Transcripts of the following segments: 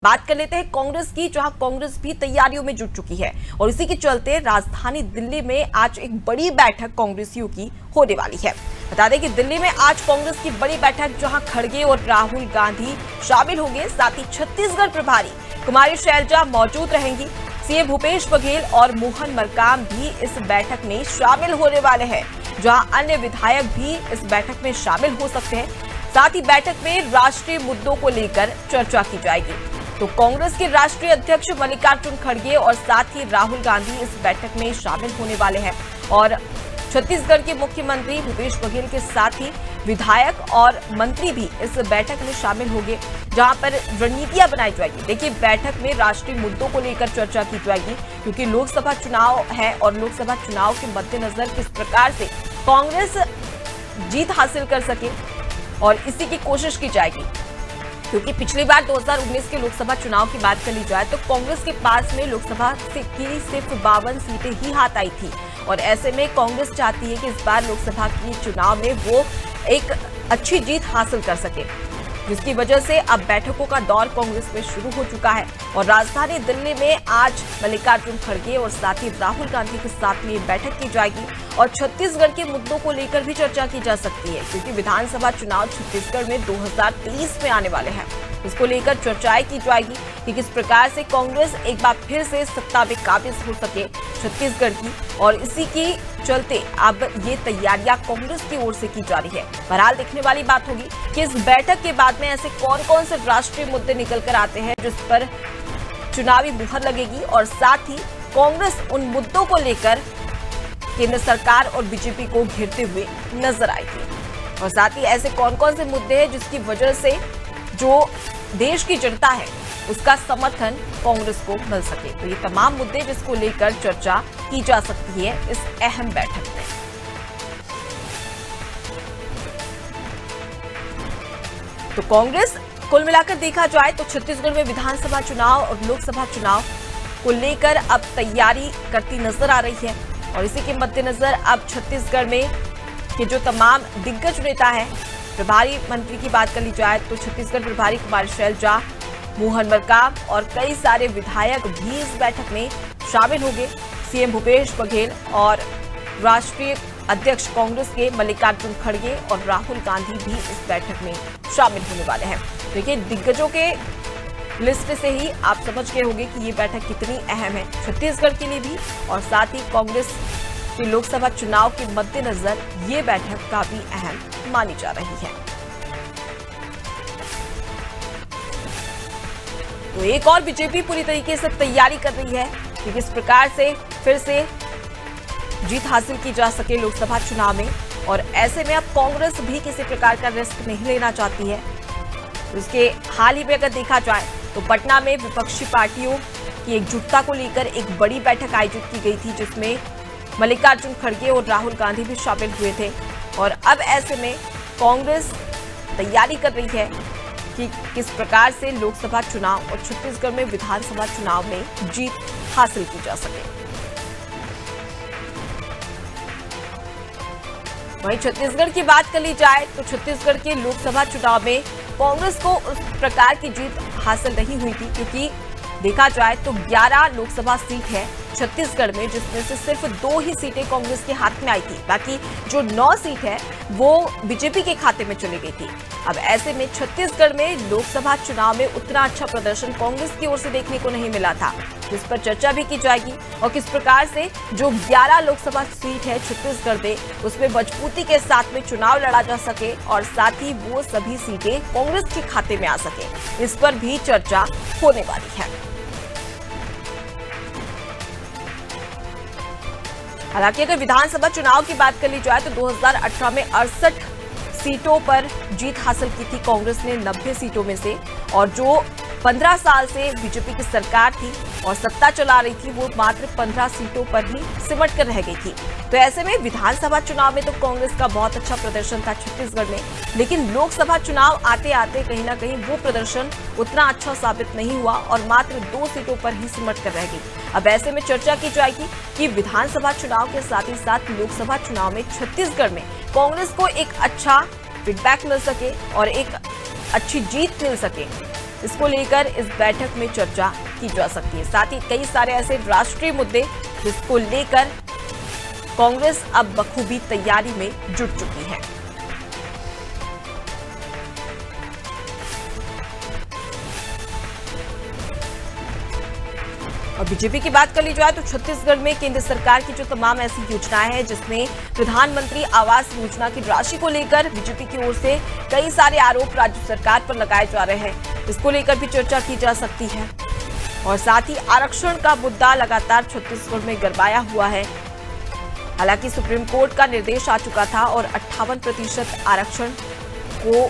बात कर लेते हैं कांग्रेस की, जहां कांग्रेस भी तैयारियों में जुट चुकी है और इसी के चलते राजधानी दिल्ली में आज एक बड़ी बैठक कांग्रेसियों की होने वाली है। बता दें कि दिल्ली में आज कांग्रेस की बड़ी बैठक, जहां खड़गे और राहुल गांधी शामिल होंगे, साथ ही छत्तीसगढ़ प्रभारी कुमारी शैलजा मौजूद रहेंगी। सीएम भूपेश बघेल और मोहन मरकाम भी इस बैठक में शामिल होने वाले हैं, जहां अन्य विधायक भी इस बैठक में शामिल हो सकते हैं। साथ ही बैठक में राष्ट्रीय मुद्दों को लेकर चर्चा की जाएगी। तो कांग्रेस के राष्ट्रीय अध्यक्ष मल्लिकार्जुन खड़गे और साथ ही राहुल गांधी इस बैठक में शामिल होने वाले हैं और छत्तीसगढ़ के मुख्यमंत्री भूपेश बघेल के साथ ही विधायक और मंत्री भी इस बैठक में शामिल होंगे, जहां पर रणनीतियां बनाई जाएगी। देखिए, बैठक में राष्ट्रीय मुद्दों को लेकर चर्चा की जाएगी, क्योंकि लोकसभा चुनाव है और लोकसभा चुनाव के मद्देनजर किस प्रकार से कांग्रेस जीत हासिल कर सके और इसी की कोशिश की जाएगी। क्योंकि पिछली बार 2019 के लोकसभा चुनाव की बात कर ली जाए तो कांग्रेस के पास में लोकसभा की सिर्फ 52 सीटें ही हाथ आई थी और ऐसे में कांग्रेस चाहती है कि इस बार लोकसभा के चुनाव में वो एक अच्छी जीत हासिल कर सके, जिसकी वजह से अब बैठकों का दौर कांग्रेस में शुरू हो चुका है। और राजधानी दिल्ली में आज मल्लिकार्जुन खड़गे और साथ ही राहुल गांधी के साथ में बैठक की जाएगी और छत्तीसगढ़ के मुद्दों को लेकर भी चर्चा की जा सकती है, क्योंकि विधानसभा चुनाव छत्तीसगढ़ में 2023 में आने वाले हैं। इसको लेकर चर्चाएं की जाएगी कि किस प्रकार से कांग्रेस एक बार फिर से सत्ता में काबिज हो सके छत्तीसगढ़ की, और इसी की चलते अब ये तैयारियां कांग्रेस की ओर से की जा रही है। बहरहाल देखने वाली बात होगी कि इस बैठक के बाद में ऐसे कौन कौन से राष्ट्रीय मुद्दे निकल कर आते हैं जिस पर चुनावी मुहर लगेगी, और साथ ही कांग्रेस उन मुद्दों को लेकर केंद्र सरकार और बीजेपी को घेरते हुए नजर आएगी, और साथ ही ऐसे कौन कौन से मुद्दे हैं जिसकी वजह से जो देश की जनता है उसका समर्थन कांग्रेस को मिल सके। तो ये तमाम मुद्दे जिसको लेकर चर्चा की जा सकती है इस अहम बैठक में। तो कांग्रेस कुल मिलाकर देखा जाए तो छत्तीसगढ़ में विधानसभा चुनाव और लोकसभा चुनाव को लेकर अब तैयारी करती नजर आ रही है, और इसी के मद्देनजर अब छत्तीसगढ़ में के जो तमाम दिग्गज नेता हैं, प्रभारी मंत्री की बात कर ली जाए तो छत्तीसगढ़ प्रभारी कुमारी शैलजा, मोहन मरकाम और कई सारे विधायक भी इस बैठक में शामिल होंगे। सीएम भूपेश बघेल और राष्ट्रीय अध्यक्ष कांग्रेस के मल्लिकार्जुन खड़गे और राहुल गांधी भी इस बैठक में शामिल होने वाले हैं। देखिए, दिग्गजों के लिस्ट से ही आप समझ गए होंगे कि ये बैठक कितनी अहम है छत्तीसगढ़ के लिए भी, और साथ ही कांग्रेस के लोकसभा चुनाव के मद्देनजर ये बैठक काफी अहम मानी जा रही है। तो एक और बीजेपी पूरी तरीके से तैयारी कर रही है कि किस प्रकार से फिर से जीत हासिल की जा सके लोकसभा चुनाव में, और ऐसे में अब कांग्रेस भी किसी प्रकार का रिस्क नहीं लेना चाहती है। इसके हाल ही में अगर देखा जाए तो पटना में विपक्षी पार्टियों की एकजुटता को लेकर एक बड़ी बैठक आयोजित की गई थी, जिसमें मल्लिकार्जुन खड़गे और राहुल गांधी भी शामिल हुए थे। और अब ऐसे में कांग्रेस तैयारी कर रही है कि किस प्रकार से लोकसभा चुनाव और छत्तीसगढ़ में विधानसभा चुनाव में जीत हासिल की जा सके। वहीं छत्तीसगढ़ की बात कर ली जाए तो छत्तीसगढ़ के लोकसभा चुनाव में कांग्रेस को उस प्रकार की जीत हासिल नहीं हुई थी, क्योंकि देखा जाए तो 11 लोकसभा सीट है छत्तीसगढ़ में, जिसमें से सिर्फ 2 ही सीटें कांग्रेस के हाथ में आई थी। बाकी जो 9 सीट है वो बीजेपी के खाते में चली गई थी। अब ऐसे में छत्तीसगढ़ में लोकसभा चुनाव में उतना अच्छा प्रदर्शन कांग्रेस की ओर से देखने को नहीं मिला था, जिस पर चर्चा भी की जाएगी, और किस प्रकार से जो 11 लोकसभा सीट है छत्तीसगढ़ में उसमें मजबूती के साथ में चुनाव लड़ा जा सके, और साथ ही वो सभी सीटें कांग्रेस के खाते में आ सके, इस पर भी चर्चा होने वाली है। हालांकि अगर विधानसभा चुनाव की बात कर ली जाए तो 2018 में 68 सीटों पर जीत हासिल की थी कांग्रेस ने 90 सीटों में से, और जो 15 साल से बीजेपी की सरकार थी और सत्ता चला रही थी वो मात्र 15 सीटों पर ही सिमट कर रह गई थी। तो ऐसे में विधानसभा चुनाव में तो कांग्रेस का बहुत अच्छा प्रदर्शन था छत्तीसगढ़ में, लेकिन लोकसभा चुनाव आते आते कहीं ना कहीं वो प्रदर्शन उतना अच्छा साबित नहीं हुआ और मात्र 2 सीटों पर ही सिमट कर रह गई। अब ऐसे में चर्चा की जाएगी कि विधानसभा चुनाव के साथ ही साथ लोकसभा चुनाव में छत्तीसगढ़ में कांग्रेस को एक अच्छा फीडबैक मिल सके और एक अच्छी जीत मिल सके, इसको लेकर इस बैठक में चर्चा की जा सकती है। साथ ही कई सारे ऐसे राष्ट्रीय मुद्दे जिसको लेकर कांग्रेस अब बखूबी तैयारी में जुट चुकी है। और बीजेपी की बात कर ली जाए तो छत्तीसगढ़ में केंद्र सरकार की जो तमाम ऐसी योजनाएं हैं जिसमें प्रधानमंत्री आवास योजना की राशि को लेकर बीजेपी की ओर से कई सारे आरोप राज्य सरकार पर लगाए जा रहे हैं, इसको लेकर भी चर्चा की जा सकती है। और साथ ही आरक्षण का मुद्दा लगातार छत्तीसगढ़ में गरमाया हुआ है। हालांकि सुप्रीम कोर्ट का निर्देश आ चुका था और 58% आरक्षण को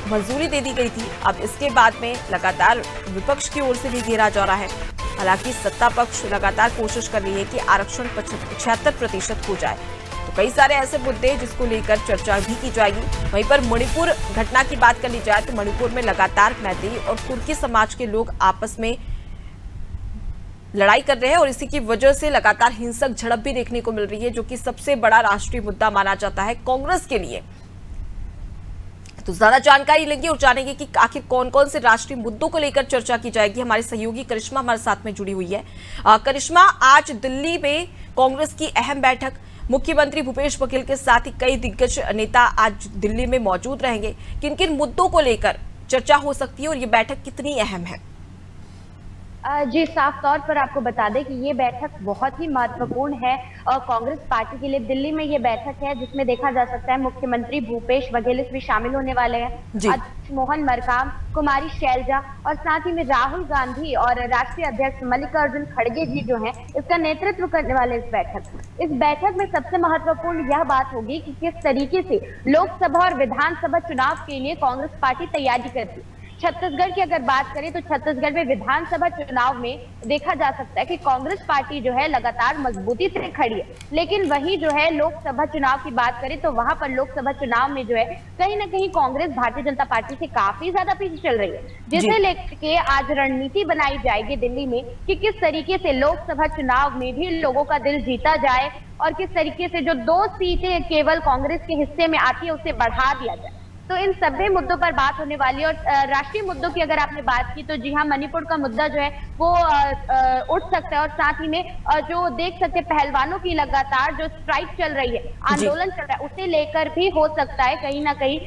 मंजूरी दे दी गई थी। अब इसके बाद में लगातार विपक्ष की ओर से भी घेरा जा रहा है। हालांकि सत्ता पक्ष लगातार कोशिश कर रही है कि आरक्षण 76% हो जाए। तो कई सारे ऐसे मुद्दे जिसको लेकर चर्चा भी की जाएगी। वहीं पर मणिपुर घटना की बात कर ली जाए तो मणिपुर में लगातार मैतेई और कुर्की समाज के लोग आपस में लड़ाई कर रहे हैं और इसी की वजह से लगातार हिंसक झड़प भी देखने को मिल रही है, जो कि सबसे बड़ा राष्ट्रीय मुद्दा माना जाता है कांग्रेस के लिए। तो ज्यादा जानकारी लेंगे और जानेंगे कि आखिर कौन कौन से राष्ट्रीय मुद्दों को लेकर चर्चा की जाएगी। हमारे सहयोगी करिश्मा हमारे साथ में जुड़ी हुई है। करिश्मा, आज दिल्ली में कांग्रेस की अहम बैठक, मुख्यमंत्री भूपेश बघेल के साथ ही कई दिग्गज नेता आज दिल्ली में मौजूद रहेंगे। किन किन मुद्दों को लेकर चर्चा हो सकती है और ये बैठक कितनी अहम है? जी, साफ तौर पर आपको बता दें कि ये बैठक बहुत ही महत्वपूर्ण है और कांग्रेस पार्टी के लिए। दिल्ली में ये बैठक है जिसमें देखा जा सकता है मुख्यमंत्री भूपेश बघेल इसमें शामिल होने वाले हैं, अध्यक्ष मोहन मरकाम, कुमारी शैलजा और साथ ही में राहुल गांधी और राष्ट्रीय अध्यक्ष मल्लिकार्जुन खड़गे जी जो हैं इसका नेतृत्व करने वाले इस बैठक में सबसे महत्वपूर्ण यह बात होगी कि किस तरीके से लोकसभा और विधानसभा चुनाव के लिए कांग्रेस पार्टी तैयारी करती है। छत्तीसगढ़ की अगर बात करें तो छत्तीसगढ़ में विधानसभा चुनाव में देखा जा सकता है कि कांग्रेस पार्टी जो है लगातार मजबूती से खड़ी है, लेकिन वही जो है लोकसभा चुनाव की बात करें तो वहां पर लोकसभा चुनाव में जो है कहीं ना कहीं कांग्रेस भारतीय जनता पार्टी से काफी ज्यादा पीछे चल रही है, जिसे लेकर आज रणनीति बनाई जाएगी दिल्ली में कि किस तरीके से लोकसभा चुनाव में भी लोगों का दिल जीता जाए और किस तरीके से जो 2 सीटें केवल कांग्रेस के हिस्से में आती है उसे बढ़ा दिया जाए। तो इन सभी मुद्दों पर बात होने वाली है। और राष्ट्रीय मुद्दों की अगर आपने बात की तो जी हाँ, मणिपुर का मुद्दा जो है वो उठ सकता है और साथ ही में जो देख सकते हैं पहलवानों की लगातार जो स्ट्राइक चल रही है, आंदोलन चल रहा है, उसे लेकर भी हो सकता है कहीं ना कहीं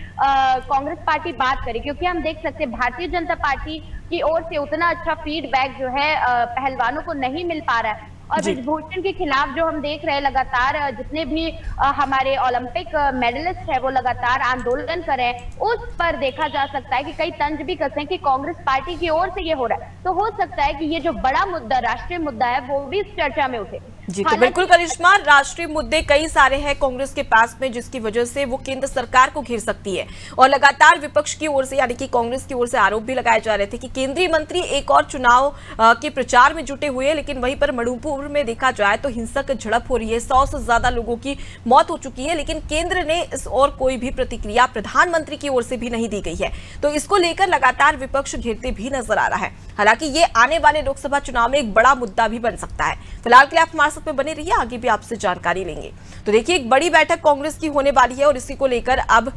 कांग्रेस पार्टी बात करे, क्योंकि हम देख सकते हैं भारतीय जनता पार्टी की ओर से उतना अच्छा फीडबैक जो है पहलवानों को नहीं मिल पा रहा है। और ब्रिजभूषण के खिलाफ जो हम देख रहे हैं लगातार जितने भी हमारे ओलंपिक मेडलिस्ट है वो लगातार आंदोलन कर रहे हैं, उस पर देखा जा सकता है कि कई तंज भी कसे हैं कि कांग्रेस पार्टी की ओर से ये हो रहा है। तो हो सकता है कि ये जो बड़ा मुद्दा राष्ट्रीय मुद्दा है वो भी इस चर्चा में उठे। जी, तो बिल्कुल करिश्मा, राष्ट्रीय मुद्दे कई सारे हैं कांग्रेस के पास में जिसकी वजह से वो केंद्र सरकार को घेर सकती है। और लगातार विपक्ष की ओर से यानी कि कांग्रेस की ओर से आरोप भी लगाए जा रहे थे कि केंद्रीय मंत्री एक और चुनाव के प्रचार में जुटे हुए हैं, लेकिन वहीं पर मणिपुर में देखा जाए तो हिंसक झड़प हो रही है, 100 से ज्यादा लोगों की मौत हो चुकी है, लेकिन केंद्र ने इस और कोई भी प्रतिक्रिया प्रधानमंत्री की ओर से भी नहीं दी गई है। तो इसको लेकर लगातार विपक्ष घेरते भी नजर आ रहा है। हालांकि ये आने वाले लोकसभा चुनाव में एक बड़ा मुद्दा भी बन सकता है। फिलहाल के लिए आप हमारे साथ में बने रहिए, आगे भी आपसे जानकारी लेंगे। तो देखिए, एक बड़ी बैठक कांग्रेस की होने वाली है और इसी को लेकर अब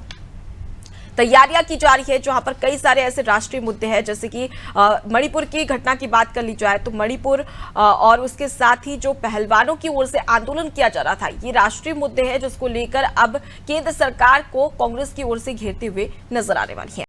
तैयारियां की जा रही है, जहां पर कई सारे ऐसे राष्ट्रीय मुद्दे हैं, जैसे कि मणिपुर की घटना की बात कर ली जाए तो मणिपुर और उसके साथ ही जो पहलवानों की ओर से आंदोलन किया जा रहा था, ये राष्ट्रीय मुद्दे हैं जिसको लेकर अब केंद्र सरकार को कांग्रेस की ओर से घेरते हुए नजर आने वाली है।